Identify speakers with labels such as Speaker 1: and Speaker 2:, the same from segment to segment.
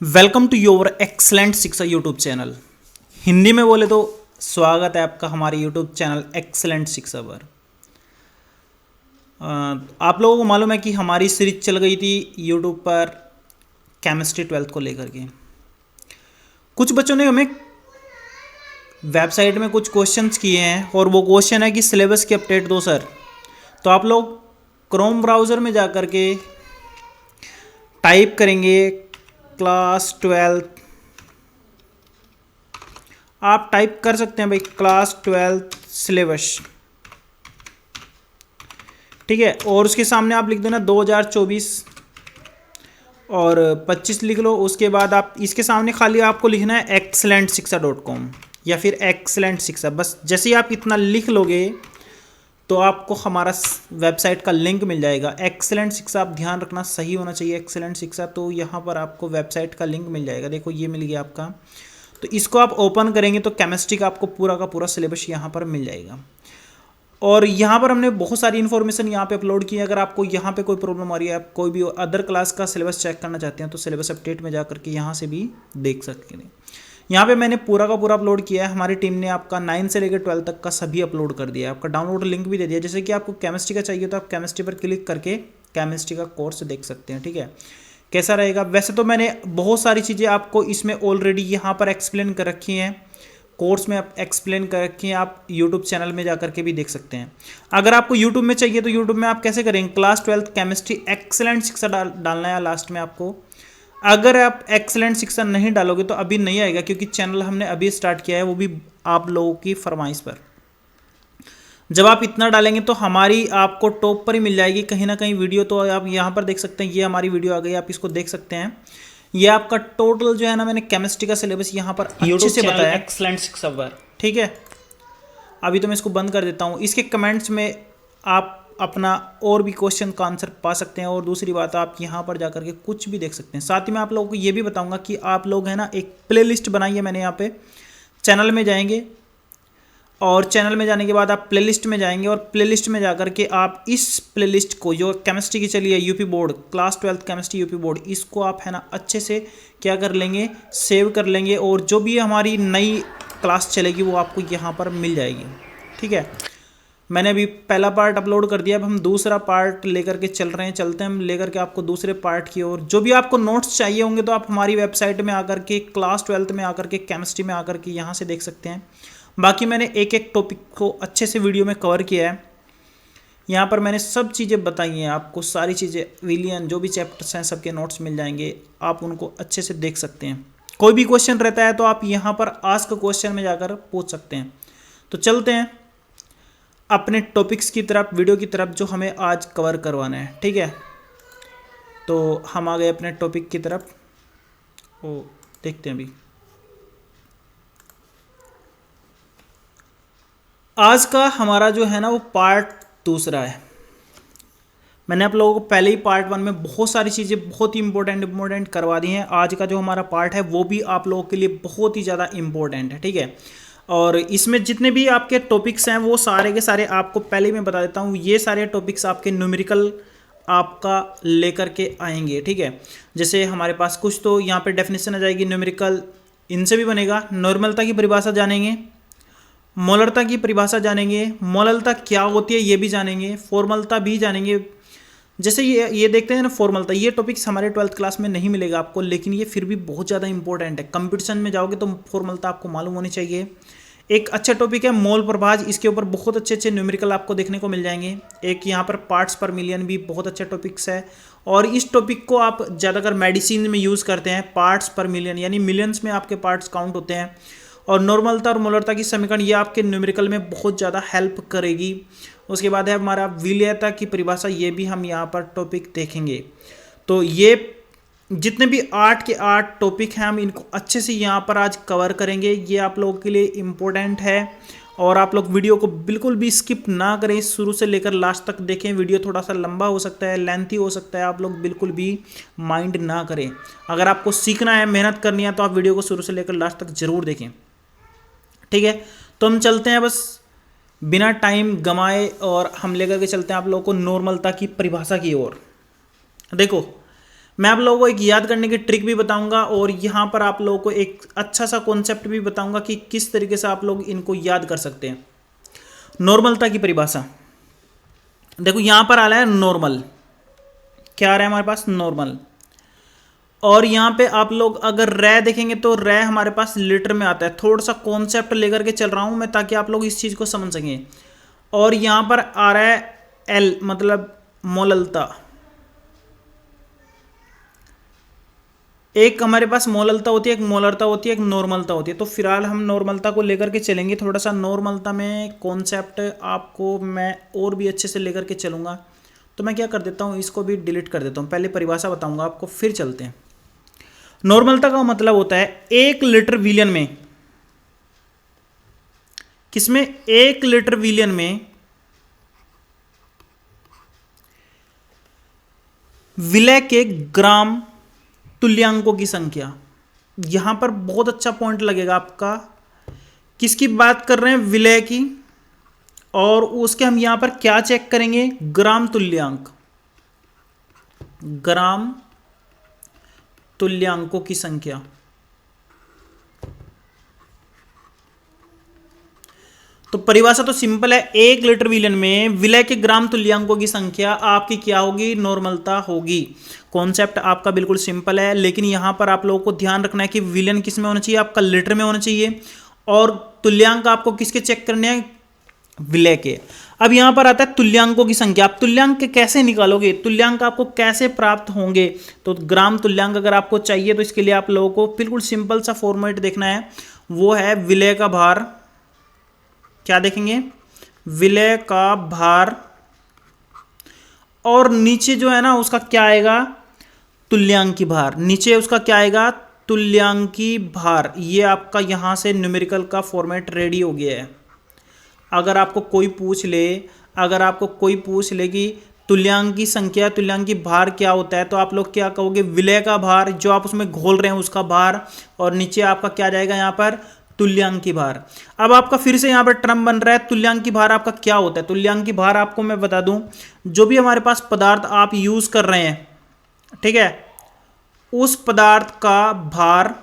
Speaker 1: Welcome to your excellent शिक्षा YouTube channel. Hindi में बोले तो स्वागत है आपका हमारे यूट्यूब चैनल एक्सलेंट शिक्षा पर। आप लोगों को मालूम है कि हमारी सीरीज चल गई थी यूट्यूब पर केमिस्ट्री 12th को लेकर के। कुछ बच्चों ने हमें वेबसाइट में कुछ क्वेश्चंस किए हैं और वो क्वेश्चन है कि सिलेबस की अपडेट दो सर। तो आप लोग क्रोम ब्राउज़र में जा कर के टाइप करेंगे क्लास 12th। आप टाइप कर सकते हैं भाई क्लास 12th सिलेबस, ठीक है। और उसके सामने आप लिख देना 2024 और 25 लिख लो। उसके बाद आप इसके सामने खाली आपको लिखना है excellentsiksha.com या फिर एक्सलेंट शिक्षा। बस जैसे ही आप इतना लिख लोगे तो आपको हमारा वेबसाइट का लिंक मिल जाएगा। एक्सलेंट शिक्षा, आप ध्यान रखना सही होना चाहिए एक्सलेंट शिक्षा। तो यहाँ पर आपको वेबसाइट का लिंक मिल जाएगा। देखो ये मिल गया आपका। तो इसको आप ओपन करेंगे तो केमिस्ट्री का आपको पूरा का पूरा सिलेबस यहाँ पर मिल जाएगा। और यहाँ पर हमने बहुत सारी इन्फॉर्मेशन यहाँ पे अपलोड की है। अगर आपको यहाँ पे कोई प्रॉब्लम आ रही है, आप कोई भी अदर क्लास का सिलेबस चेक करना चाहते हैं तो सिलेबस अपडेट में जा करके यहाँ से भी देख सकते हैं। यहाँ पे मैंने पूरा का पूरा अपलोड किया है। हमारी टीम ने आपका 9 से लेकर 12 तक का सभी अपलोड कर दिया है। आपका डाउनलोड लिंक भी दे दिया। जैसे कि आपको केमिस्ट्री का चाहिए तो आप केमिस्ट्री पर क्लिक करके केमिस्ट्री का कोर्स देख सकते हैं, ठीक है। कैसा रहेगा? वैसे तो मैंने बहुत सारी चीज़ें आपको इसमें ऑलरेडी यहाँ पर एक्सप्लेन कर रखी हैं, कोर्स में आप एक्सप्लेन कर रखी हैं। आप यूट्यूब चैनल में जा करके भी देख सकते हैं। अगर आपको यूट्यूब में चाहिए तो यूट्यूब में आप कैसे करेंगे, क्लास 12th केमिस्ट्री एक्सलेंट शिक्षा डालना है लास्ट में आपको। अगर आप एक्सलेंट शिक्षा नहीं डालोगे तो अभी नहीं आएगा, क्योंकि चैनल हमने अभी स्टार्ट किया है, वो भी आप लोगों की फरमाइश पर। जब आप इतना डालेंगे तो हमारी आपको टॉप पर ही मिल जाएगी कहीं ना कहीं वीडियो। तो आप यहाँ पर देख सकते हैं, ये हमारी वीडियो आ गई, आप इसको देख सकते हैं। ये आपका टोटल जो है ना, मैंने केमिस्ट्री का सिलेबस यहाँ पर अच्छे से बताया एक्सलेंट शिक्षा पर, ठीक है। अभी तो मैं इसको बंद कर देता हूँ। इसके कमेंट्स में आप अपना और भी क्वेश्चन का आंसर पा सकते हैं। और दूसरी बात, आप यहाँ पर जाकर के कुछ भी देख सकते हैं। साथ ही मैं आप लोगों को ये भी बताऊंगा कि आप लोग है ना, एक प्लेलिस्ट बनाई है मैंने। यहाँ पे चैनल में जाएंगे और चैनल में जाने के बाद आप प्लेलिस्ट में जाएंगे और प्लेलिस्ट में जाकर के आप इस प्लेलिस्ट को, जो केमिस्ट्री की चली है UP board, class 12th chemistry UP board, इसको आप है ना अच्छे से क्या कर लेंगे, सेव कर लेंगे। और जो भी हमारी नई क्लास चलेगी वो आपको यहाँ पर मिल जाएगी, ठीक है। मैंने अभी पहला पार्ट अपलोड कर दिया। अब हम दूसरा पार्ट लेकर के चलते हैं हम लेकर के आपको दूसरे पार्ट की ओर। जो भी आपको नोट्स चाहिए होंगे तो आप हमारी वेबसाइट में आकर के, क्लास 12th में आकर के, केमिस्ट्री में आकर के यहाँ से देख सकते हैं। बाकी मैंने एक एक टॉपिक को अच्छे से वीडियो में कवर किया है। यहाँ पर मैंने सब चीज़ें बताई हैं आपको, सारी चीज़ें विलियन जो भी चैप्टर्स हैं सबके नोट्स मिल जाएंगे, आप उनको अच्छे से देख सकते हैं। कोई भी क्वेश्चन रहता है तो आप यहाँ पर आस्क क्वेश्चन में जाकर पूछ सकते हैं। तो चलते हैं अपने टॉपिक्स की तरफ, वीडियो की तरफ, जो हमें आज कवर करवाना है, ठीक है। तो हम आ गए अपने टॉपिक की तरफ। वो देखते हैं अभी। आज का हमारा जो है ना वो पार्ट दूसरा है। मैंने आप लोगों को पहले ही पार्ट 1 में बहुत सारी चीज़ें बहुत ही इंपॉर्टेंट करवा दी हैं। आज का जो हमारा पार्ट है वो भी आप लोगों के लिए बहुत ही ज़्यादा इम्पोर्टेंट है, ठीक है। और इसमें जितने भी आपके टॉपिक्स हैं वो सारे के सारे आपको पहले ही मैं बता देता हूँ। ये सारे टॉपिक्स आपके न्यूमेरिकल आपका लेकर के आएंगे, ठीक है। जैसे हमारे पास कुछ तो यहाँ पे डेफिनेशन आ जाएगी न्यूमेरिकल, इनसे भी बनेगा। नॉर्मलता की परिभाषा जानेंगे, मोलरता की परिभाषा जानेंगे, मोललता क्या होती है ये भी जानेंगे, फॉर्मलता भी जानेंगे। जैसे ये देखते हैं ना फॉर्मलता, ये टॉपिक्स हमारे 12th क्लास में नहीं मिलेगा आपको, लेकिन ये फिर भी बहुत ज़्यादा इंपॉर्टेंट है। कंपटीशन में जाओगे तो फॉर्मलता आपको मालूम होनी चाहिए। एक अच्छा टॉपिक है मोल प्रभाज, इसके ऊपर बहुत अच्छे अच्छे न्यूमेरिकल आपको देखने को मिल जाएंगे। एक यहाँ पर पार्ट्स पर मिलियन भी बहुत अच्छा टॉपिक्स है, और इस टॉपिक को आप ज़्यादातर मेडिसिन में यूज़ करते हैं। पार्ट्स पर मिलियन यानी मिलियंस में आपके पार्ट्स काउंट होते हैं। और नॉर्मलता और मोलरता की समीकरण, ये आपके न्यूमेरिकल में बहुत ज़्यादा हेल्प करेगी। उसके बाद है हमारा विलेयता की परिभाषा, ये भी हम यहाँ पर टॉपिक देखेंगे। तो ये जितने भी 8 के 8 टॉपिक हैं हम इनको अच्छे से यहाँ पर आज कवर करेंगे। ये आप लोगों के लिए इम्पोर्टेंट है और आप लोग वीडियो को बिल्कुल भी स्किप ना करें, शुरू से लेकर लास्ट तक देखें। वीडियो थोड़ा सा लंबा हो सकता है, लेंथी हो सकता है, आप लोग बिल्कुल भी माइंड ना करें। अगर आपको सीखना है, मेहनत करनी है, तो आप वीडियो को शुरू से लेकर लास्ट तक जरूर देखें, ठीक है। तो हम चलते हैं बस बिना टाइम गंवाए और हम लेकर के चलते हैं आप लोगों को नॉर्मलता की परिभाषा की ओर। देखो मैं आप लोगों को एक याद करने की ट्रिक भी बताऊंगा और यहाँ पर आप लोगों को एक अच्छा सा कॉन्सेप्ट भी बताऊंगा कि किस तरीके से आप लोग इनको याद कर सकते हैं। नॉर्मलता की परिभाषा देखो, यहाँ पर आ रहा है नॉर्मल, क्या आ रहा है हमारे पास, नॉर्मल। और यहाँ पे आप लोग अगर रे देखेंगे तो रे हमारे पास लीटर में आता है। थोड़ा सा कॉन्सेप्ट लेकर के चल रहा हूँ मैं ताकि आप लोग इस चीज़ को समझ सकें। और यहाँ पर आ रहा है एल, मतलब मोललता। एक हमारे पास मोललता होती है, एक मोलरता होती है, एक नॉर्मलता होती है। तो फिलहाल हम नॉर्मलता को लेकर के चलेंगे। थोड़ा सा नॉर्मलता में कॉन्सेप्ट आपको मैं और भी अच्छे से लेकर के चलूँगा। तो मैं क्या कर देता हूँ, इसको भी डिलीट कर देता हूँ, पहले परिभाषा बताऊँगा आपको फिर चलते हैं। नॉर्मलता का मतलब होता है 1 लीटर विलियन में, किसमें, 1 लीटर विलियन में विलय के ग्राम तुल्यांकों की संख्या। यहां पर बहुत अच्छा पॉइंट लगेगा आपका, किसकी बात कर रहे हैं, विलय की। और उसके हम यहां पर क्या चेक करेंगे, ग्राम तुल्यांक, ग्राम तुल्यांकों की संख्या। तो परिभाषा तो सिंपल है, 1 लीटर विलियन में विलय के ग्राम तुल्यांकों की संख्या आपकी क्या होगी, नॉर्मलता होगी। कॉन्सेप्ट आपका बिल्कुल सिंपल है, लेकिन यहां पर आप लोगों को ध्यान रखना है कि विलियन किस में होना चाहिए, आपका लीटर में होना चाहिए। और तुल्यांक आपको किसके चेक करने हैं, विलय के। अब यहां पर आता है तुल्यांकों की संख्या। आप तुल्यांक कैसे निकालोगे, तुल्यांक आपको कैसे प्राप्त होंगे। तो ग्राम तुल्यांक अगर आपको चाहिए तो इसके लिए आप लोगों को बिल्कुल सिंपल सा फॉर्मेट देखना है, वो है विलय का भार। क्या देखेंगे, विलय का भार, और नीचे जो है ना उसका क्या आएगा, तुल्यांकी भार। नीचे उसका क्या आएगा, तुल्यांकी भार। ये आपका यहां से न्यूमेरिकल का फॉर्मेट रेडी हो गया है। अगर आपको कोई पूछ ले, अगर आपको कोई पूछ ले कि तुल्यांकी संख्या, तुल्यांकी भार क्या होता है, तो आप लोग क्या कहोगे, विलय का भार, जो आप उसमें घोल रहे हैं उसका भार, और नीचे आपका क्या जाएगा यहाँ पर, तुल्यांकी भार। अब आपका फिर से यहाँ पर टर्म बन रहा है, तुल्यांकी भार आपका क्या होता है। तुल्यांकी भार आपको मैं बता दूं, जो भी हमारे पास पदार्थ आप यूज कर रहे हैं, ठीक है, उस पदार्थ का भार,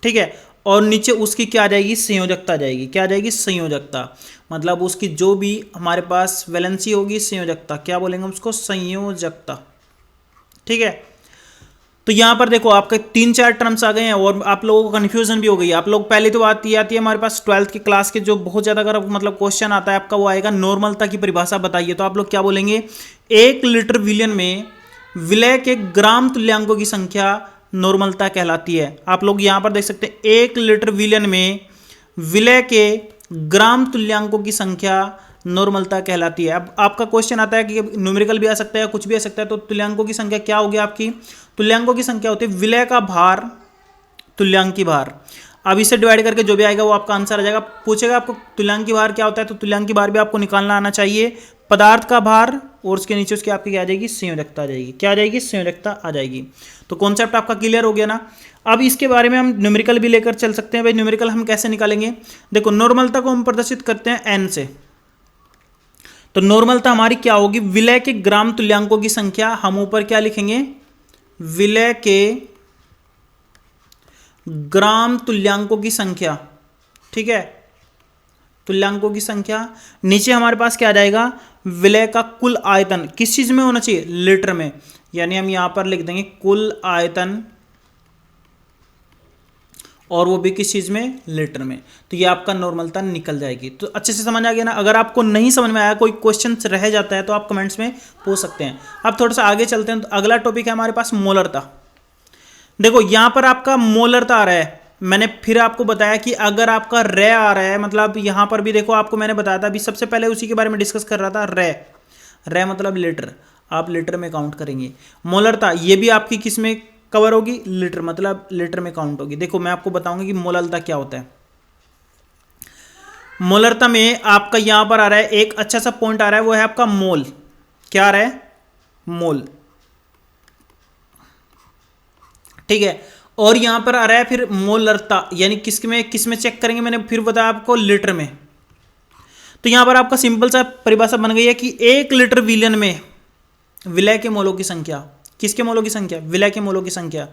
Speaker 1: ठीक है, और नीचे उसकी क्या आ जाएगी, संयोजकता जाएगी। क्या आ जाएगी, संयोजकता। मतलब उसकी जो भी हमारे पास वैलेंसी होगी, संयोजकता, क्या बोलेंगे उसको, संयोजकता। ठीक है, तो यहां पर देखो आपके 3-4 टर्म्स आ गए हैं और आप लोगों को कन्फ्यूजन भी हो गई है। आप लोग पहले तो आती है हमारे पास 12th की क्लास के जो बहुत ज़्यादा अगर मतलब क्वेश्चन आता है आपका, वो आएगा नॉर्मलता की परिभाषा बताइए। तो आप लोग क्या बोलेंगे, 1 लीटर विलियन में विलय के ग्राम तुल्यांकों की संख्या नॉर्मलता कहलाती है। आप लोग यहां पर देख सकते हैं, 1 लीटर विलियन में विलय के ग्राम तुल्यांकों की संख्या नॉर्मलता कहलाती है। अब आपका क्वेश्चन आता है कि न्यूमेरिकल भी आ सकता है, कुछ भी आ सकता है, तो तुल्यांकों की संख्या क्या होगी आपकी, तुल्यांकों की संख्या होती है विलय का भार, तुल्यांकी भार। अब इसे डिवाइड करके जो भी आएगा वो आपका आंसर आ जाएगा। पूछेगा आपको तुल्यांकी भार क्या होता है, तो तुल्यांकी भार भी आपको निकालना आना चाहिए, पदार्थ का भार, और उसके नीचे उसकी आपकी क्या आ जाएगी, संयोजकता आ जाएगी। क्या आ जाएगी, संयोजकता आ जाएगी। तो कॉन्सेप्ट आपका क्लियर हो गया ना। अब इसके बारे में हम न्यूमेरिकल भी लेकर चल सकते हैं। भाई न्यूमेरिकल हम कैसे निकालेंगे, देखो नॉर्मलता को हम प्रदर्शित करते हैं एन से। तो नॉर्मलता हमारी क्या होगी, विलय के ग्राम तुल्यांकों की संख्या, हम ऊपर क्या लिखेंगे, विलय के ग्राम तुल्यांकों की संख्या, ठीक है, तुल्यांकों की संख्या। नीचे हमारे पास क्या आ जाएगा, विलय का कुल आयतन, किस चीज में होना चाहिए, लीटर में, यानी हम यहां पर लिख देंगे कुल आयतन, और वो भी किस चीज में, लीटर में। तो ये आपका नॉर्मलता निकल जाएगी। तो अच्छे से समझ आ गया ना। अगर आपको नहीं समझ में आया, कोई क्वेश्चन रह जाता है, तो आप कमेंट्स में पूछ सकते हैं। अब थोड़ा सा आगे चलते हैं। तो अगला टॉपिक है हमारे पास मोलरता। देखो यहां पर आपका मोलरता आ रहा है। मैंने फिर आपको बताया कि अगर आपका रे आ रहा है, मतलब यहां पर भी देखो आपको मैंने बताया था, अभी सबसे पहले उसी के बारे में डिस्कस कर रहा था। रे मतलब लीटर, आप लीटर में काउंट करेंगे। मोलरता ये भी आपकी किस में कवर होगी, लीटर, मतलब लीटर में काउंट होगी। देखो मैं आपको बताऊंगा कि मोलरता क्या होता है। मोलरता में आपका यहां पर आ रहा है एक अच्छा सा पॉइंट आ रहा है, वो है आपका मोल। क्या आ रहा है, मोल, ठीक है। और यहां पर आ रहा है फिर मोलरता, यानी किसमें चेक करेंगे, मैंने फिर बताया आपको, लीटर में। तो यहां पर आपका सिंपल सा परिभाषा बन गई है कि 1 लीटर विलियन में विलय के मोलों की संख्या, किसके मोलों की संख्या, विलय के मोलों की संख्या,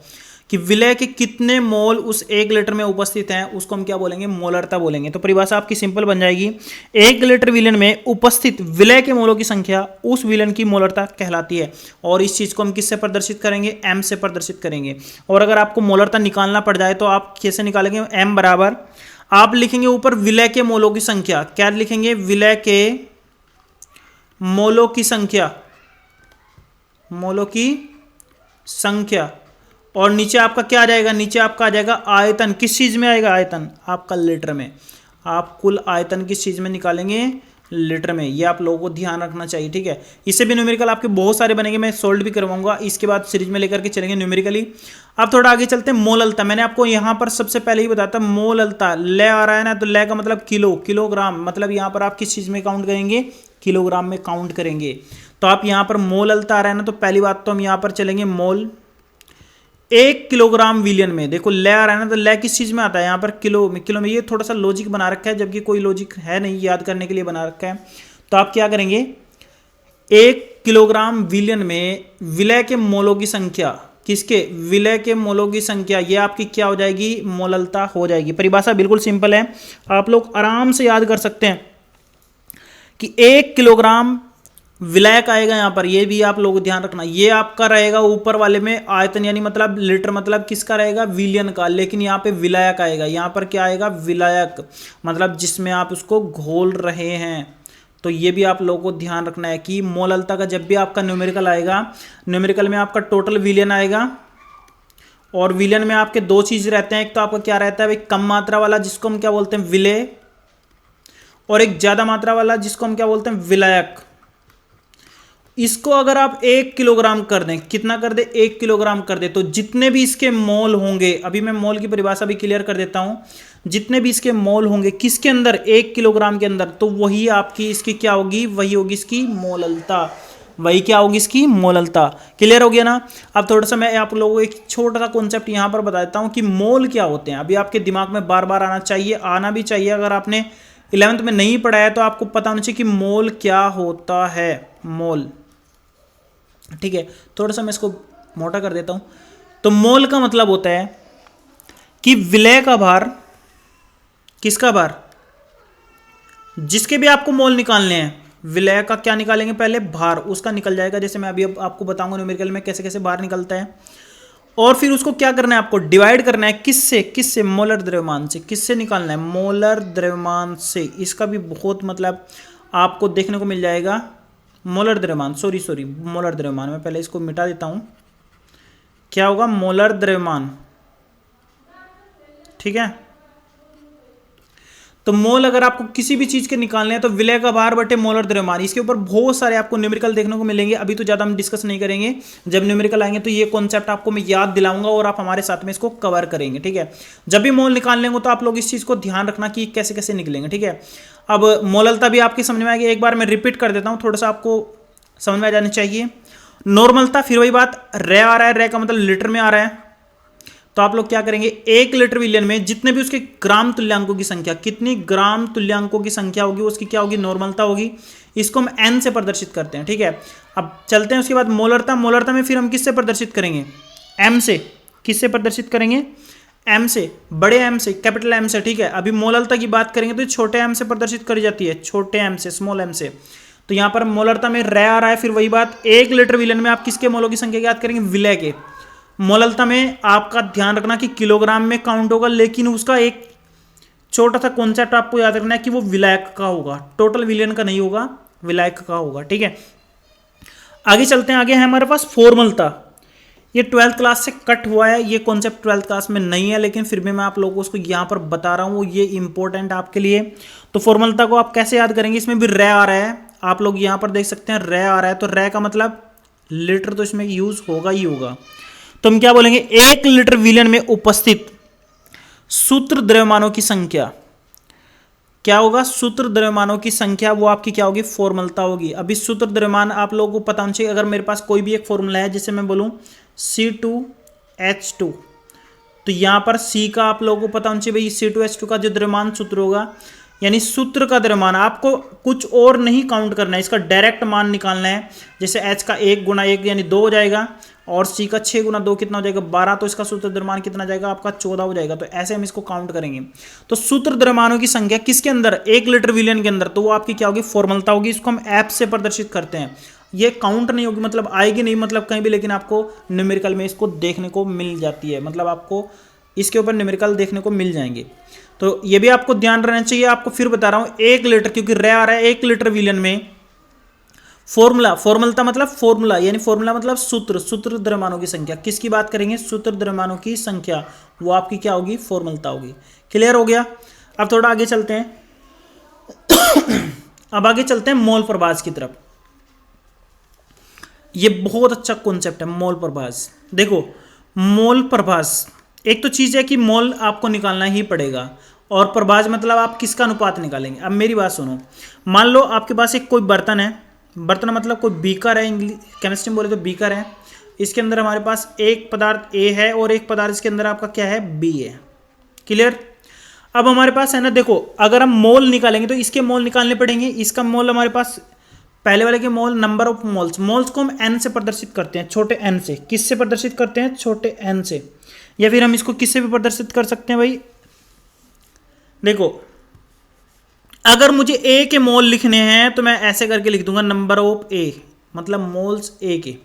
Speaker 1: कि विलय के कितने मोल उस 1 लीटर में उपस्थित हैं, उसको हम क्या बोलेंगे, मोलरता बोलेंगे। तो परिभाषा आपकी सिंपल बन जाएगी, 1 लीटर विलयन में उपस्थित विलय के मोलों की संख्या उस विलयन की मोलरता कहलाती है। और इस चीज को हम किससे प्रदर्शित करेंगे, एम से प्रदर्शित करेंगे। और अगर आपको मोलरता निकालना पड़ जाए तो आप कैसे निकालेंगे, एम बराबर आप लिखेंगे ऊपर विलय के मोलों की संख्या, क्या लिखेंगे, विलय के मोलों की संख्या, मोलों की संख्या, और नीचे आपका क्या आ जाएगा, नीचे आपका आ जाएगा आयतन, किस चीज में आएगा, आयतन आपका लीटर में। आप कुल आयतन किस चीज में निकालेंगे, लीटर में। ये आप लोगों को ध्यान रखना चाहिए, ठीक है। इससे भी न्यूमेरिकल आपके बहुत सारे बनेंगे, मैं सोल्व भी करवाऊंगा, इसके बाद सीरीज में लेकर के चलेंगे न्यूमेरिकली। अब थोड़ा आगे चलते हैं, मोललता। मैंने आपको यहाँ पर सबसे पहले ही बताया था मोललता, ले आ रहा है ना, तो ले का मतलब किलो, किलोग्राम, मतलब यहाँ पर आप किस चीज में काउंट करेंगे, किलोग्राम में काउंट करेंगे। तो आप यहाँ पर मोललता आ रहा है ना, तो पहली बात तो हम यहाँ पर चलेंगे मोल, 1 किलोग्राम विलियन में, देखो ले आ रहा है ना, तो ले किस चीज में आता है, यहाँ पर किलो में, किलो में। ये थोड़ा सा लॉजिक बना रखा है, जबकि कोई लॉजिक है नहीं, याद करने के लिए बना रखा है। तो आप क्या करेंगे, 1 किलोग्राम विलियन में विलय के मोलों की संख्या, किसके, विलय के मोलों की संख्या, ये आपकी क्या हो जाएगी, मोललता हो जाएगी। परिभाषा बिल्कुल सिंपल है, आप लोग आराम से याद कर सकते हैं कि 1 किलोग्राम विलायक आएगा यहाँ पर, ये भी आप लोग ध्यान रखना, ये आपका रहेगा ऊपर वाले में आयतन, यानी मतलब लीटर, मतलब किसका रहेगा, विलियन का, लेकिन यहाँ पे विलायक आएगा, यहाँ पर क्या आएगा, विलायक, मतलब जिसमें आप उसको घोल रहे हैं। तो ये भी आप लोगों को ध्यान रखना है कि मोललता का जब भी आपका न्यूमेरिकल आएगा, न्यूमेरिकल में आपका टोटल विलियन आएगा, और विलियन में आपके दो चीज रहते हैं, एक तो आपका क्या रहता है भाई, कम मात्रा वाला जिसको हम क्या बोलते हैं, विलेय, और एक ज्यादा मात्रा वाला जिसको हम क्या बोलते हैं, विलायक। इसको अगर आप 1 किलोग्राम कर दें, कितना कर दे, 1 किलोग्राम कर दे, तो जितने भी इसके मोल होंगे, अभी मैं मोल की परिभाषा भी क्लियर कर देता हूं, जितने भी इसके मोल होंगे किसके अंदर, 1 किलोग्राम के अंदर, तो वही आपकी इसकी क्या होगी, वही होगी इसकी मोललता, वही क्या होगी इसकी मोललता। क्लियर हो गया ना। अब थोड़ा सा मैं आप लोगों को एक छोटा सा कॉन्सेप्ट यहां पर बता देता हूं कि मोल क्या होते हैं। अभी आपके दिमाग में बार बार आना चाहिए, आना भी चाहिए, अगर आपने 11th में नहीं पढ़ा है तो आपको पता होना चाहिए कि मोल क्या होता है, मोल, ठीक है। थोड़ा सा मैं इसको मोटा कर देता हूं। तो मोल का मतलब होता है कि विलय का भार, किसका भार, जिसके भी आपको मोल निकालने हैं, विलय का क्या निकालेंगे, पहले भार उसका निकल जाएगा, जैसे मैं अभी आपको बताऊंगा न्यूमेरिकल में कैसे कैसे भार निकलता है। और फिर उसको क्या करना है, आपको डिवाइड करना है, किससे, किससे, मोलर द्रव्यमान से, किससे निकालना है, मोलर द्रव्यमान से। इसका भी बहुत मतलब आपको देखने को मिल जाएगा, मोलर द्रव्यमान, सॉरी मोलर द्रव्यमान, मैं पहले इसको मिटा देता हूं, क्या होगा, मोलर द्रव्यमान, ठीक है। तो मोल अगर आपको किसी भी चीज के निकालने हैं तो विलय का भार बटे मोलर द्रव्यमान, इसके ऊपर बहुत सारे आपको न्यूमेरिकल देखने को मिलेंगे। अभी तो ज्यादा हम डिस्कस नहीं करेंगे, जब न्यूमेरिकल आएंगे तो ये कॉन्सेप्ट आपको मैं याद दिलाऊंगा और आप हमारे साथ में इसको कवर करेंगे, ठीक है। जब भी मोल निकालने हो तो आप लोग इस चीज को ध्यान रखना कि कैसे कैसे निकलेंगे, ठीक है। अब मोललता भी आपकी समझ में आएगी, एक बार मैं रिपीट कर देता हूं, थोड़ा सा आपको समझ में आ जानी चाहिए। नॉर्मलता, फिर वही बात, रे आ रहा है, रे का मतलब लीटर में आ रहा है, तो आप लोग क्या करेंगे, 1 लीटर विलियन में जितने भी उसके ग्राम तुल्यांकों की संख्या, कितनी ग्राम तुल्यांकों की संख्या होगी, उसकी क्या होगी, नॉर्मलता होगी। इसको हम एन से प्रदर्शित करते हैं, ठीक है। अब चलते हैं उसके बाद मोलरता, मोलरता में फिर हम किससे प्रदर्शित करेंगे, एम से। किससे प्रदर्शित करेंगे, एम से, बड़े एम से, कैपिटल एम से, ठीक है। अभी मोलरता की बात करेंगे तो छोटे एम से प्रदर्शित करी जाती है, छोटे एम से, स्मॉल एम से। तो यहां पर मोलरता में रे आ रहा है, फिर वही बात, 1 लीटर विलियन में आप किसके मोलों की संख्या याद करेंगे, विलय के। मोललता में आपका ध्यान रखना कि किलोग्राम में काउंट होगा, लेकिन उसका एक छोटा सा कॉन्सेप्ट आपको याद रखना है कि वो विलायक का होगा, टोटल विलियन का नहीं होगा, विलायक का होगा, ठीक है। आगे चलते हैं, आगे है हमारे पास फॉर्मलता। ये 12th क्लास से कट हुआ है, ये कॉन्सेप्ट 12th क्लास में नहीं है, लेकिन फिर भी मैं आप लोगों को उसको यहाँ पर बता रहा हूँ, ये इंपॉर्टेंट आपके लिए। तो फॉर्मलता को आप कैसे याद करेंगे, इसमें भी रे आ रहा है, आप लोग यहाँ पर देख सकते हैं रे आ रहा है, तो रे का मतलब लीटर तो इसमें यूज होगा ही होगा। तो हम क्या बोलेंगे, 1 लीटर विलियन में उपस्थित सूत्र द्रव्यमानों की संख्या, क्या होगा, सूत्र द्रव्यमानों की संख्या, वो आपकी क्या होगी, फॉर्मलता होगी। अभी सूत्र द्रव्यमान आप लोगों को पता होना चाहिए, अगर मेरे पास कोई भी एक फॉर्मूला है, जैसे मैं बोलूं C2H2, तो यहां पर C का आप लोगों को पता होना चाहिए भाई, C2H2 का जो द्रव्यमान सूत्र होगा, यानी सूत्र का द्रव्यमान आपको कुछ और नहीं काउंट करना है, इसका डायरेक्ट मान निकालना है। जैसे H का 1 गुना 1 यानी 2 हो जाएगा, और C का 6 गुना 2 कितना हो जाएगा 12, तो इसका सूत्र द्रव्यमान कितना जाएगा आपका 14 हो जाएगा। तो ऐसे हम इसको काउंट करेंगे। तो सूत्र द्रव्यमानों की संख्या किसके अंदर, 1 लीटर विलियन के अंदर, तो वो आपकी क्या होगी, फॉर्मलता होगी। इसको हम ऐप से प्रदर्शित करते हैं। ये काउंट नहीं होगी, मतलब आएगी नहीं मतलब कहीं भी, लेकिन आपको न्यूमेरिकल में इसको देखने को मिल जाती है, मतलब आपको इसके ऊपर न्यूमेरिकल देखने को मिल जाएंगे। तो ये भी आपको ध्यान रहना चाहिए। आपको फिर बता रहा हूं 1 लीटर, क्योंकि रे आ रहा है 1 लीटर विलियन में फॉर्मूला, फॉर्मलता मतलब फॉर्मूला, यानी फॉर्मूला मतलब सूत्र, सूत्र द्रव्यमानों की संख्या। किसकी बात करेंगे, सूत्र द्रव्यमानों की संख्या, वो आपकी क्या होगी, फॉर्मलता होगी। क्लियर हो गया। अब थोड़ा आगे चलते हैं अब आगे चलते हैं मोल प्रभाज की तरफ। ये बहुत अच्छा कॉन्सेप्ट है मोल प्रभाज। देखो मोल प्रभाज, एक तो चीज है कि मोल आपको निकालना ही पड़ेगा, और प्रभाज मतलब आप किसका अनुपात निकालेंगे। अब मेरी बात सुनो, मान लो आपके पास एक कोई बर्तन है, बर्तन मतलब कोई बीकर है, इंग्लिश केमिस्ट्री में बोले तो बीकर है। इसके अंदर हमारे पास एक पदार्थ ए है और एक पदार्थ इसके अंदर आपका क्या है, बी है। क्लियर। अब हमारे पास है ना, देखो अगर हम मोल निकालेंगे तो इसके मोल निकालने पड़ेंगे। इसका मोल हमारे पास, पहले वाले के मोल नंबर ऑफ मोल्स, मोल्स को हम एन से प्रदर्शित करते हैं, छोटे एन से। किससे प्रदर्शित करते हैं, छोटे एन से। या फिर हम इसको किससे भी प्रदर्शित कर सकते हैं भाई, देखो अगर मुझे ए के मोल लिखने हैं तो मैं ऐसे करके लिख दूंगा नंबर ऑफ ए, मतलब मोल्स ए के।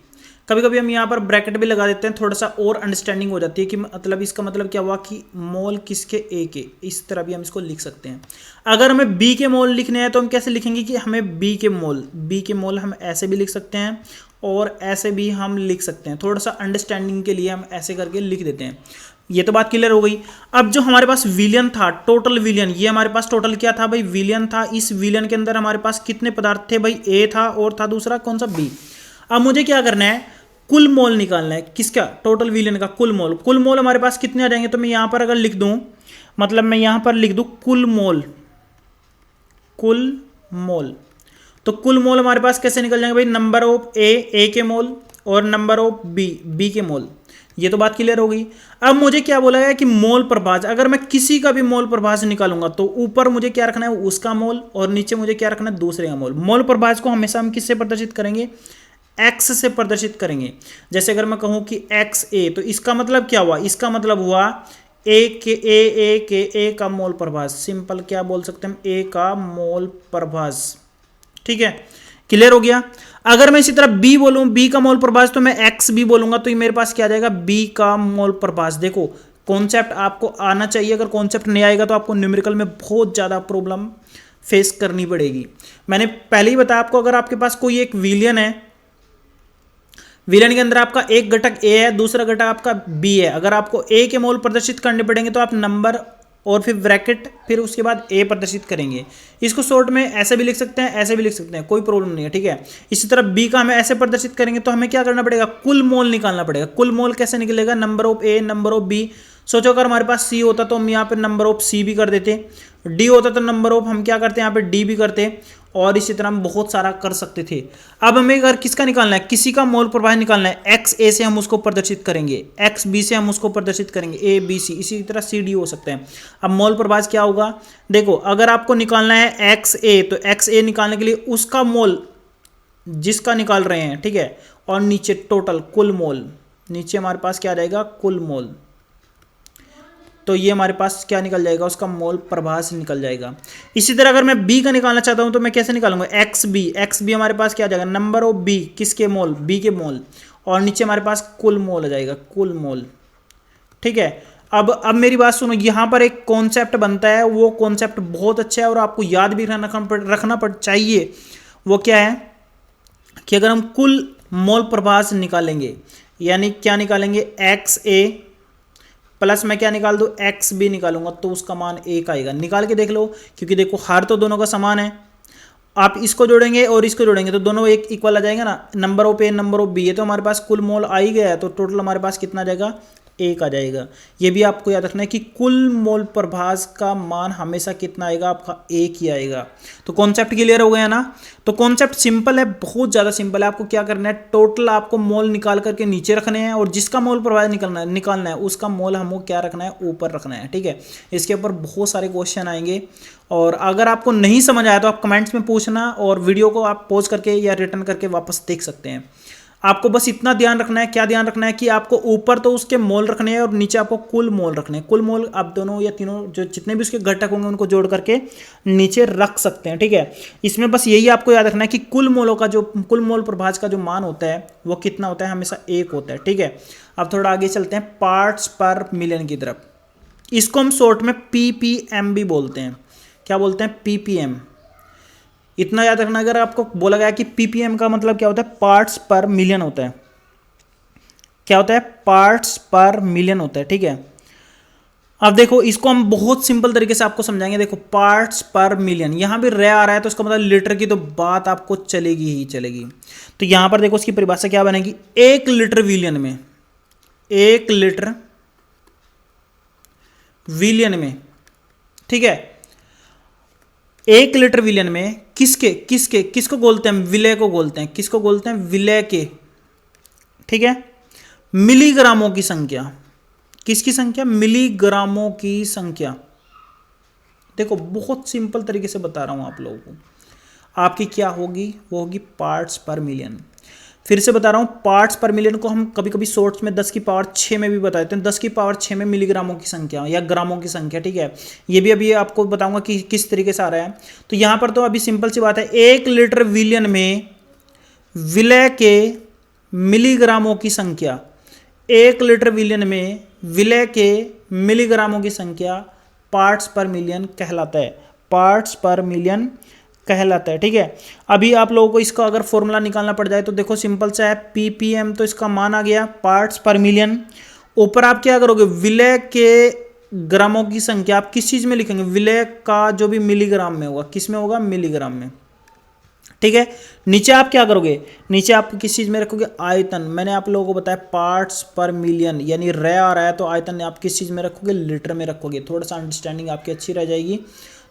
Speaker 1: कभी कभी हम यहाँ पर ब्रैकेट भी लगा देते हैं, थोड़ा सा और अंडरस्टैंडिंग हो जाती है कि मतलब इसका मतलब क्या हुआ कि मोल किसके, ए के। इस तरह भी हम इसको लिख सकते हैं। अगर हमें बी के मोल लिखने हैं तो हम कैसे लिखेंगे कि हमें बी के मोल हम ऐसे भी लिख सकते हैं और ऐसे भी हम लिख सकते हैं। थोड़ा सा अंडरस्टैंडिंग के लिए हम ऐसे करके लिख देते हैं। ये तो बात क्लियर हो गई। अब जो हमारे पास विलियन था, टोटल विलियन, ये हमारे पास टोटल क्या था भाई, विलियन था। इस विलियन के अंदर हमारे पास कितने पदार्थ थे भाई, ए था और था दूसरा कौन सा, बी। अब मुझे क्या करना है, कुल मोल निकालना है। किसका, टोटल विलियन का कुल मोल। कुल मोल हमारे पास कितने आ जाएंगे, तो मैं यहां पर अगर लिख दूं, मतलब मैं यहां पर लिख दूं कुल मोल, कुल मोल, तो कुल मोल हमारे पास कैसे निकल जाएंगे भाई, नंबर ऑफ ए के मोल और नंबर ऑफ बी के मोल। ये तो बात क्लियर हो गई। अब मुझे क्या बोला गया कि मोल प्रभाज, अगर मैं किसी का भी मोल प्रभाज निकालूंगा तो ऊपर मुझे क्या रखना है, उसका मोल, और नीचे मुझे क्या रखना है, दूसरे का मोल। मोल प्रभाज को हमेशा हम किससे प्रदर्शित करेंगे, एक्स से प्रदर्शित करेंगे। जैसे अगर मैं कहूं कि एक्स ए, तो इसका मतलब क्या हुआ, इसका मतलब हुआ ए का मोल प्रभाज। सिंपल क्या बोल सकते हैं हम, ए का मोल प्रभाज। ठीक है, क्लियर हो गया। अगर मैं इसी तरह बी बोलूं, बी का मोल प्रभाज, तो मैं एक्स बी बोलूंगा तो ये मेरे पास क्या आ जाएगा, बी का मोल प्रभाज। देखो कॉन्सेप्ट आपको आना चाहिए, अगर कॉन्सेप्ट नहीं आएगा तो आपको न्यूमेरिकल में बहुत ज़्यादा प्रॉब्लम फेस करनी पड़ेगी। मैंने पहले ही बताया आपको, अगर आपके पास कोई एक विलियन है, विलियन के अंदर आपका एक घटक ए है, दूसरा घटक आपका बी है। अगर आपको ए के मोल प्रदर्शित करने पड़ेंगे तो आप नंबर और फिर ब्रैकेट, फिर उसके बाद ए प्रदर्शित करेंगे। इसको शॉर्ट में ऐसे भी लिख सकते हैं, ऐसे भी लिख सकते हैं, कोई प्रॉब्लम नहीं है। ठीक है, इसी तरह बी का हमें ऐसे प्रदर्शित करेंगे तो हमें क्या करना पड़ेगा, कुल मोल निकालना पड़ेगा। कुल मोल कैसे निकलेगा, number of A number of B. सोचो अगर हमारे पास सी होता तो हम यहाँ पे नंबर ऑफ सी भी कर देते, डी होता तो नंबर ऑफ हम क्या करते हैं यहाँ पे डी भी करते, और इसी तरह हम बहुत सारा कर सकते थे। अब हमें अगर किसका निकालना है, किसी का मोल प्रभाज निकालना है, एक्स ए से हम उसको प्रदर्शित करेंगे, एक्स बी से हम उसको प्रदर्शित करेंगे, ए बी सी, इसी तरह सी डी हो सकते हैं। अब मोल प्रभाज क्या होगा, देखो अगर आपको निकालना है एक्स ए, तो एक्स ए निकालने के लिए उसका मोल जिसका निकाल रहे हैं, ठीक है, और नीचे टोटल कुल मोल, नीचे हमारे पास क्या आ जाएगा, कुल मोल। तो ये हमारे पास क्या निकल जाएगा, उसका मोल प्रभाज निकल जाएगा। इसी तरह अगर मैं बी का निकालना चाहता हूं तो मैं कैसे निकालूंगा, एक्स बी हमारे पास क्या आ जाएगा, नंबर ऑफ बी, किसके मोल, बी के मोल, और नीचे हमारे पास कुल मोल आ जाएगा, कुल मोल। ठीक है, अब मेरी बात सुनो, यहां पर एक कॉन्सेप्ट बनता है, वो कॉन्सेप्ट बहुत अच्छा है और आपको याद भी रखना चाहिए। वो क्या है कि अगर हम कुल मोल प्रभाज निकालेंगे, यानी क्या निकालेंगे, एक्स ए प्लस मैं क्या निकाल दूं, एक्स बी निकालूंगा तो उसका मान एक आएगा। निकाल के देख लो, क्योंकि देखो हर तो दोनों का समान है। आप इसको जोड़ेंगे और इसको जोड़ेंगे तो दोनों एक इक्वल आ जाएगा ना, number of A number of B. ये तो हमारे पास कुल मोल आ ही गया है, तो टोटल हमारे पास कितना आ जाएगा, 1 आ जाएगा। ये भी आपको याद रखना है कि कुल मोल प्रभाज का मान हमेशा कितना आएगा, आपका 1 ही आएगा। तो कॉन्सेप्ट क्लियर हो गया ना। तो कॉन्सेप्ट सिंपल है, बहुत ज़्यादा सिंपल है। आपको क्या करना है, टोटल आपको मोल निकाल करके नीचे रखने हैं और जिसका मोल प्रभाज निकालना है उसका मोल हमको क्या रखना है, ऊपर रखना है। ठीक है, इसके ऊपर बहुत सारे क्वेश्चन आएंगे और अगर आपको नहीं समझ आया तो आप कमेंट्स में पूछना और वीडियो को आप पॉज करके या रिटर्न करके वापस देख सकते हैं। आपको बस इतना ध्यान रखना है, क्या ध्यान रखना है कि आपको ऊपर तो उसके मोल रखने हैं और नीचे आपको कुल मोल रखने हैं। कुल मोल आप दोनों या तीनों जो जितने भी उसके घटक होंगे उनको जोड़ करके नीचे रख सकते हैं। ठीक है, इसमें बस यही आपको याद रखना है कि कुल मोलों का जो कुल मोल प्रभाज का जो मान होता है वो कितना होता है, हमेशा 1 होता है। ठीक है, अब थोड़ा आगे चलते हैं पार्ट्स पर मिलियन की तरफ। इसको हम शॉर्ट में ppm भी बोलते हैं। क्या बोलते हैं, ppm। इतना याद रखना, अगर आपको बोला गया कि ppm का मतलब क्या होता है, पार्ट्स पर मिलियन होता है। क्या होता है, पार्ट्स पर मिलियन होता है। ठीक है, अब देखो इसको हम बहुत सिंपल तरीके से आपको समझाएंगे। देखो पार्ट्स पर मिलियन, यहां भी रे आ रहा है तो इसका मतलब लीटर की तो बात आपको चलेगी ही चलेगी। तो यहां पर देखो उसकी परिभाषा क्या बनेगी, 1 लीटर विलियन में, 1 लीटर विलियन में। ठीक है, 1 लीटर विलियन में किसको बोलते हैं, विलय को बोलते हैं। किसको बोलते हैं, विलय के। ठीक है, मिलीग्रामों की संख्या, किसकी संख्या, मिलीग्रामों की संख्या। देखो बहुत सिंपल तरीके से बता रहा हूं आप लोगों को। आपकी क्या होगी, वो होगी पार्ट्स पर मिलियन। फिर से बता रहा हूं, पार्ट्स पर मिलियन को हम कभी कभी शॉर्ट्स में 10 की पावर 6 में भी बता देते हैं। 10 की पावर 6 में मिलीग्रामों की संख्या या ग्रामों की संख्या। ठीक है, ये भी अभी आपको बताऊंगा कि किस तरीके से आ रहा है। तो यहां पर तो अभी सिंपल सी बात है, 1 लीटर विलियन में विलय के मिलीग्रामों की संख्या, 1 लीटर विलियन में विलय के मिलीग्रामों की संख्या पार्ट्स पर मिलियन कहलाता है। पार्ट्स पर मिलियन कहलाता है। ठीक है, अभी आप लोगों को इसका अगर फॉर्मूला निकालना पड़ जाए तो देखो सिंपल सा है, ppm तो इसका मान आ गया, पार्ट्स पर मिलियन। ऊपर आप क्या करोगे, विलय के ग्रामों की संख्या आप किस चीज में लिखेंगे, विलय का जो भी मिलीग्राम में होगा, किस में होगा, मिलीग्राम में। ठीक है, नीचे आप क्या करोगे, नीचे आप किस चीज में रखोगे, आयतन। मैंने आप लोगों को बताया पार्ट्स पर मिलियन यानी रे आ रहा है तो आयतन आप किस चीज में रखोगे, लीटर में रखोगे। थोड़ा सा अंडरस्टैंडिंग आपकी अच्छी रह जाएगी।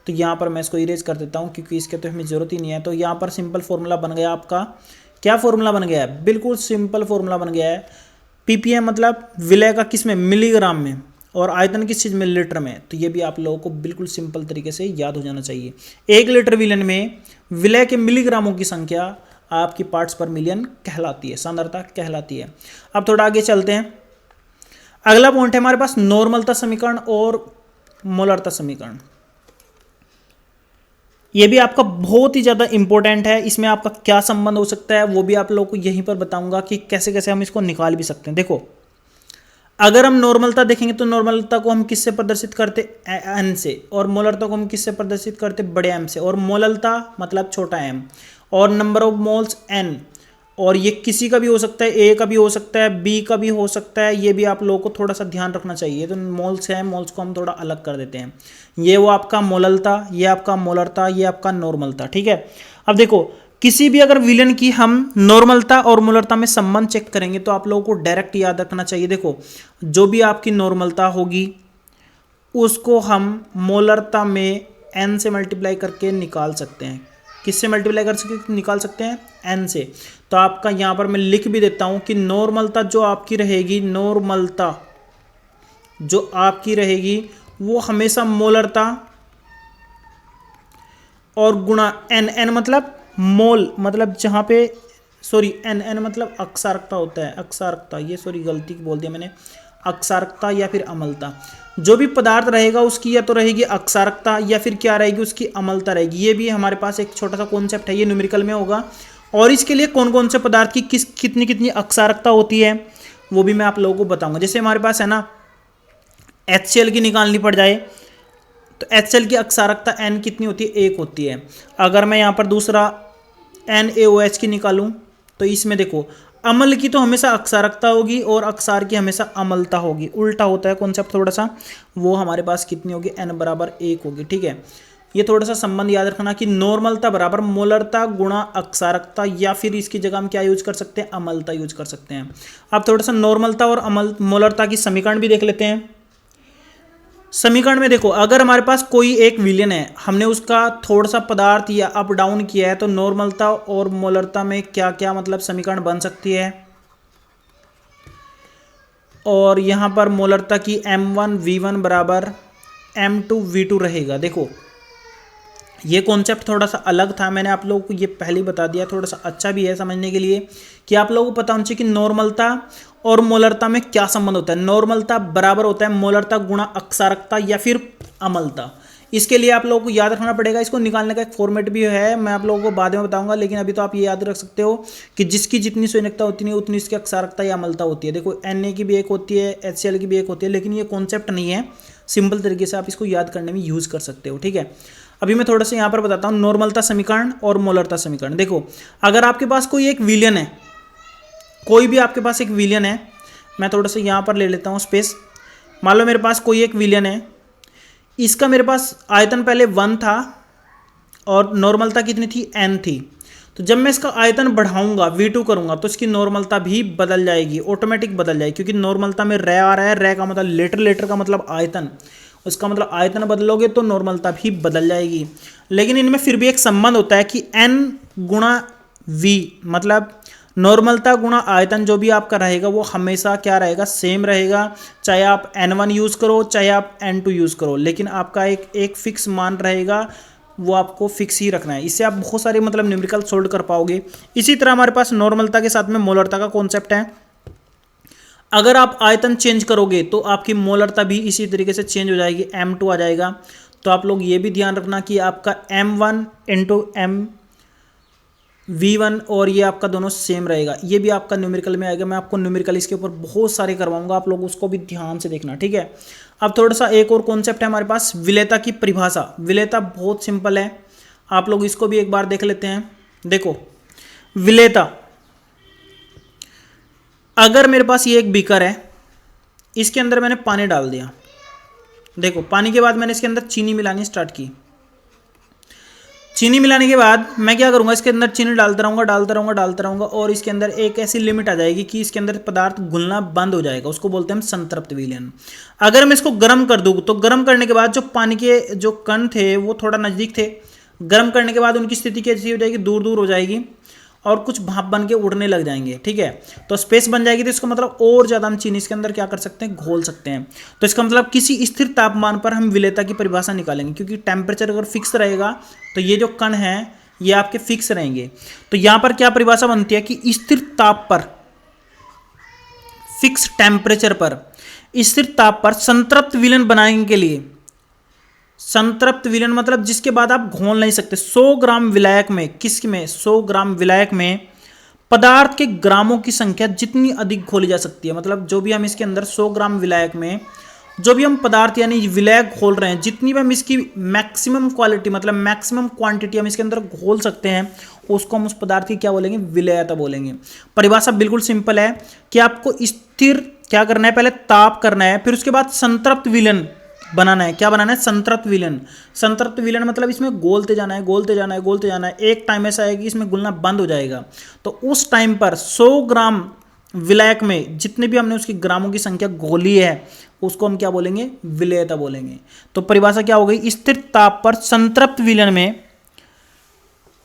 Speaker 1: तो यहाँ पर मैं इसको इरेज कर देता हूँ क्योंकि इसके तो हमें जरूरत ही नहीं है। तो यहाँ पर सिंपल फॉर्मूला बन गया आपका। क्या फॉर्मूला बन गया है, बिल्कुल सिंपल फॉर्मूला बन गया है। ppm मतलब विलय का किस में, मिलीग्राम में, और आयतन किस चीज़ में, लीटर में। तो ये भी आप लोगों को बिल्कुल सिंपल तरीके से याद हो जाना चाहिए। 1 लीटर विलियन में विलय के मिलीग्रामों की संख्या आपकी पार्ट्स पर मिलियन कहलाती है, सांद्रता कहलाती है। अब थोड़ा आगे चलते हैं। अगला पॉइंट है हमारे पास नॉर्मलता समीकरण और मोलरता समीकरण। ये भी आपका बहुत ही ज़्यादा इंपॉर्टेंट है। इसमें आपका क्या संबंध हो सकता है वो भी आप लोगों को यहीं पर बताऊंगा कि कैसे कैसे हम इसको निकाल भी सकते हैं। देखो अगर हम नॉर्मलता देखेंगे तो नॉर्मलता को हम किससे प्रदर्शित करते, एन से, और मोलरता को हम किससे प्रदर्शित करते, बड़े एम से। और मोललता मतलब छोटा एम, और नंबर ऑफ मोल्स एन। और ये किसी का भी हो सकता है, ए का भी हो सकता है, बी का भी हो सकता है। ये भी आप लोगों को थोड़ा सा ध्यान रखना चाहिए। तो मोल्स है, मोल्स को हम थोड़ा अलग कर देते हैं। ये वो आपका मोललता, ये आपका मोलरता, ये आपका नॉर्मलता। ठीक है, अब देखो किसी भी अगर विलयन की हम नॉर्मलता और मोलरता में संबंध चेक करेंगे तो आप लोगों को डायरेक्ट याद रखना चाहिए। देखो जो भी आपकी नॉर्मलता होगी उसको हम मोलरता में एन से मल्टीप्लाई करके निकाल सकते हैं। किससे मल्टीप्लाई कर सकते, निकाल सकते हैं, एन से। तो आपका यहां पर मैं लिख भी देता हूं कि नॉर्मलता जो आपकी रहेगी, नॉर्मलता जो आपकी रहेगी वो हमेशा मोलरता और गुणा एन। एन मतलब मोल, मतलब जहां पे सॉरी एन मतलब अक्षारकता होता है, अक्षारकता, ये सॉरी गलती बोल दिया मैंने, अक्षारकता या फिर अम्लता। जो भी पदार्थ रहेगा उसकी या तो रहेगी अक्षारकता या फिर क्या रहेगी, उसकी अम्लता रहेगी। ये भी हमारे पास एक छोटा सा कॉन्सेप्ट है, ये न्यूमेरिकल में होगा। और इसके लिए कौन कौन से पदार्थ की कितनी कितनी अक्षारकता होती है वो भी मैं आप लोगों को बताऊंगा। जैसे हमारे पास है ना HCl की निकालनी पड़ जाए तो HCl की अक्षारकता N कितनी होती है, 1 होती है। अगर मैं यहाँ पर दूसरा NaOH की निकालूं तो इसमें देखो अम्ल की तो हमेशा अक्षारकता होगी और अक्षार की हमेशा अम्लता होगी। उल्टा होता है कॉन्सेप्ट थोड़ा सा, वो हमारे पास कितनी होगी, N बराबर 1 होगी। ठीक है, ये थोड़ा सा संबंध याद रखना कि नॉर्मलता बराबर मोलरता गुणा अक्षारकता, या फिर इसकी जगह हम क्या यूज कर सकते हैं, अम्लता यूज कर सकते हैं। अब थोड़ा सा नॉर्मलता और मोलरता की समीकरण भी देख लेते हैं। समीकरण में देखो, अगर हमारे पास कोई एक विलयन है, हमने उसका थोड़ा सा पदार्थ या अप डाउन किया है, तो नॉर्मलता और मोलरता में क्या क्या मतलब समीकरण बन सकती है। और यहाँ पर मोलरता की m1 v1 बराबर m2 v2 रहेगा। देखो ये कॉन्सेप्ट थोड़ा सा अलग था, मैंने आप लोगों को ये पहले ही बता दिया, थोड़ा सा अच्छा भी है समझने के लिए कि आप लोगों को पता होना चाहिए कि नॉर्मलता और मोलरता में क्या संबंध होता है। नॉर्मलता बराबर होता है मोलरता गुणा अक्षारकता या फिर अम्लता। इसके लिए आप लोगों को याद रखना पड़ेगा, इसको निकालने का एक फॉर्मेट भी है, मैं आप लोगों को बाद में बताऊंगा, लेकिन अभी तो आप ये याद रख सकते हो कि जिसकी जितनी संयोजकता होती है उतनी इसकी अक्षारकता या अम्लता होती है। देखो Na की भी एक होती है, HCl की भी एक होती है, लेकिन ये कॉन्सेप्ट नहीं है, सिंपल तरीके से आप इसको याद करने में यूज कर सकते हो। ठीक है, अभी मैं थोड़ा सा यहाँ पर बताता हूँ नॉर्मलता समीकरण और मोलरता समीकरण। देखो अगर आपके पास कोई एक विलयन है, कोई भी आपके पास एक विलयन है, मैं थोड़ा सा यहाँ पर ले लेता हूँ स्पेस। मान लो मेरे पास कोई एक विलयन है, इसका मेरे पास आयतन पहले 1 था और नॉर्मलता कितनी थी, n थी। तो जब मैं इसका आयतन बढ़ाऊंगा, v2 करूंगा, तो इसकी नॉर्मलता भी बदल जाएगी, ऑटोमेटिक बदल जाएगी, क्योंकि नॉर्मलता में रे आ रहा है, रे का मतलब लेटर, लेटर का मतलब आयतन, उसका मतलब आयतन बदलोगे तो नॉर्मलता भी बदल जाएगी। लेकिन इनमें फिर भी एक संबंध होता है कि n गुणा v, मतलब नॉर्मलता गुणा आयतन जो भी आपका रहेगा वो हमेशा क्या रहेगा, सेम रहेगा, चाहे आप n1 यूज़ करो चाहे आप n2 यूज़ करो, लेकिन आपका एक फिक्स मान रहेगा, वो आपको फिक्स ही रखना है। इससे आप बहुत सारे मतलब न्यूमेरिकल सोल्व कर पाओगे। इसी तरह हमारे पास नॉर्मलता के साथ में मोलरता का कॉन्सेप्ट है। अगर आप आयतन चेंज करोगे तो आपकी मोलरता भी इसी तरीके से चेंज हो जाएगी, m2 आ जाएगा। तो आप लोग ये भी ध्यान रखना कि आपका m1 इंटू v1 और ये आपका दोनों सेम रहेगा, ये भी आपका न्यूमेरिकल में आएगा। मैं आपको न्यूमेरिकल इसके ऊपर बहुत सारे करवाऊंगा, आप लोग उसको भी ध्यान से देखना। ठीक है, अब थोड़ा सा एक और कॉन्सेप्ट है हमारे पास, विलेयता की परिभाषा। विलेयता बहुत सिंपल है, आप लोग इसको भी एक बार देख लेते हैं। देखो विलेयता, अगर मेरे पास ये एक बीकर है, इसके अंदर मैंने पानी डाल दिया, देखो पानी के बाद मैंने इसके अंदर चीनी मिलानी स्टार्ट की। चीनी मिलाने के बाद मैं क्या करूंगा, इसके अंदर चीनी डालता रहूंगा और इसके अंदर एक ऐसी लिमिट आ जाएगी कि इसके अंदर पदार्थ घुलना बंद हो जाएगा, उसको बोलते हैं हम संतृप्त विलयन। अगर मैं इसको गर्म कर दूँ तो गर्म करने के बाद जो पानी के जो कण थे वो थोड़ा नज़दीक थे, गर्म करने के बाद उनकी स्थिति कैसी हो जाएगी, दूर दूर हो जाएगी और कुछ भाप बन के उड़ने लग जाएंगे। ठीक है, तो स्पेस बन जाएगी, तो इसका मतलब और ज़्यादा हम चीनी इसके अंदर क्या कर सकते हैं, घोल सकते हैं। तो इसका मतलब किसी स्थिर तापमान पर हम विलेयता की परिभाषा निकालेंगे, क्योंकि टेम्परेचर अगर फिक्स रहेगा तो ये जो कण हैं ये आपके फिक्स रहेंगे। तो यहाँ पर क्या परिभाषा बनती है कि स्थिर ताप पर, फिक्स टेम्परेचर पर, स्थिर ताप पर संतृप्त विलयन बनाने के लिए, संतृप्त विलयन मतलब जिसके बाद आप घोल नहीं सकते, 100 ग्राम विलायक में, किसमें, 100 ग्राम विलायक में पदार्थ के ग्रामों की संख्या जितनी अधिक घोली जा सकती है, मतलब जो भी हम इसके अंदर 100 ग्राम विलायक में जो भी हम पदार्थ यानी विलायक घोल रहे हैं, जितनी भी हम इसकी मैक्सिमम क्वालिटी मतलब मैक्सिमम क्वांटिटी हम इसके अंदर घोल सकते हैं, उसको हम उस पदार्थ की क्या बोलेंगे, विलेयता बोलेंगे। परिभाषा बिल्कुल सिंपल है कि आपको स्थिर क्या करना है, पहले ताप करना है, फिर उसके बाद संतृप्त विलयन बनाना है। क्या बनाना है, संतृप्त विलयन। संतृप्त विलयन मतलब इसमें घोलते जाना है, घोलते जाना है, घोलते जाना है, एक टाइम ऐसा है कि इसमें घुलना बंद हो जाएगा। तो उस टाइम पर 100 ग्राम विलायक में जितने भी हमने उसकी ग्रामों की संख्या घोली है उसको हम क्या बोलेंगे, विलेयता बोलेंगे। तो परिभाषा क्या हो गई, स्थिर ताप पर संतृप्त विलयन में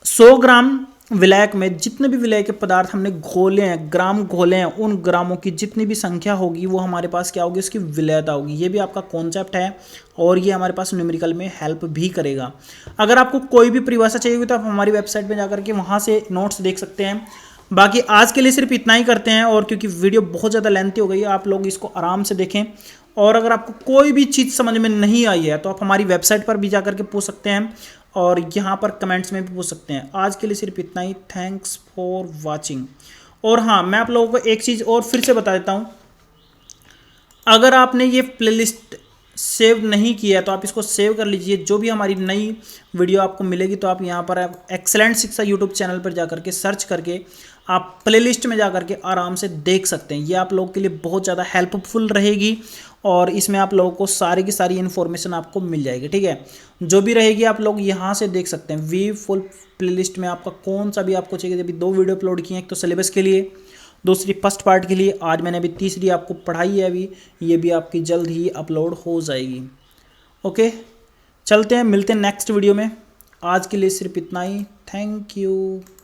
Speaker 1: 100 ग्राम विलायक में जितने भी विलायक के पदार्थ हमने घोले हैं, ग्राम घोले हैं, उन ग्रामों की जितनी भी संख्या होगी वो हमारे पास क्या होगी, इसकी विलेयता होगी। ये भी आपका कॉन्सेप्ट है और ये हमारे पास न्यूमेरिकल में हेल्प भी करेगा। अगर आपको कोई भी परिभाषा चाहिए तो आप हमारी वेबसाइट पे जाकर के वहाँ से नोट्स देख सकते हैं। बाकी आज के लिए सिर्फ इतना ही करते हैं, और क्योंकि वीडियो बहुत ज़्यादा लेंथी हो गई है, आप लोग इसको आराम से देखें। और अगर आपको कोई भी चीज़ समझ में नहीं आई है तो आप हमारी वेबसाइट पर भी जाकर के पूछ सकते हैं और यहाँ पर कमेंट्स में भी पूछ सकते हैं। आज के लिए सिर्फ इतना ही। Thanks for watching. और हाँ, मैं आप लोगों को एक चीज़ और फिर से बता देता हूँ, अगर आपने ये प्लेलिस्ट सेव नहीं किया है तो आप इसको सेव कर लीजिए। जो भी हमारी नई वीडियो आपको मिलेगी तो आप यहाँ पर एक्सेलेंट शिक्षा यूट्यूब चैनल पर जाकर के सर्च करके आप प्लेलिस्ट में जा करके आराम से देख सकते हैं। ये आप लोगों के लिए बहुत ज़्यादा हेल्पफुल रहेगी और इसमें आप लोगों को सारी की सारी इन्फॉर्मेशन आपको मिल जाएगी, ठीक है। जो भी रहेगी आप लोग यहाँ से देख सकते हैं। वी फुल प्लेलिस्ट में आपका कौन सा भी आपको चाहिए। अभी 2 वीडियो अपलोड किए हैं, एक तो सिलेबस के लिए, दूसरी फर्स्ट पार्ट के लिए। आज मैंने अभी तीसरी आपको पढ़ाई है, अभी ये भी आपकी जल्द ही अपलोड हो जाएगी। ओके, चलते हैं, मिलते हैं नेक्स्ट वीडियो में। आज के लिए सिर्फ इतना ही। Thank you.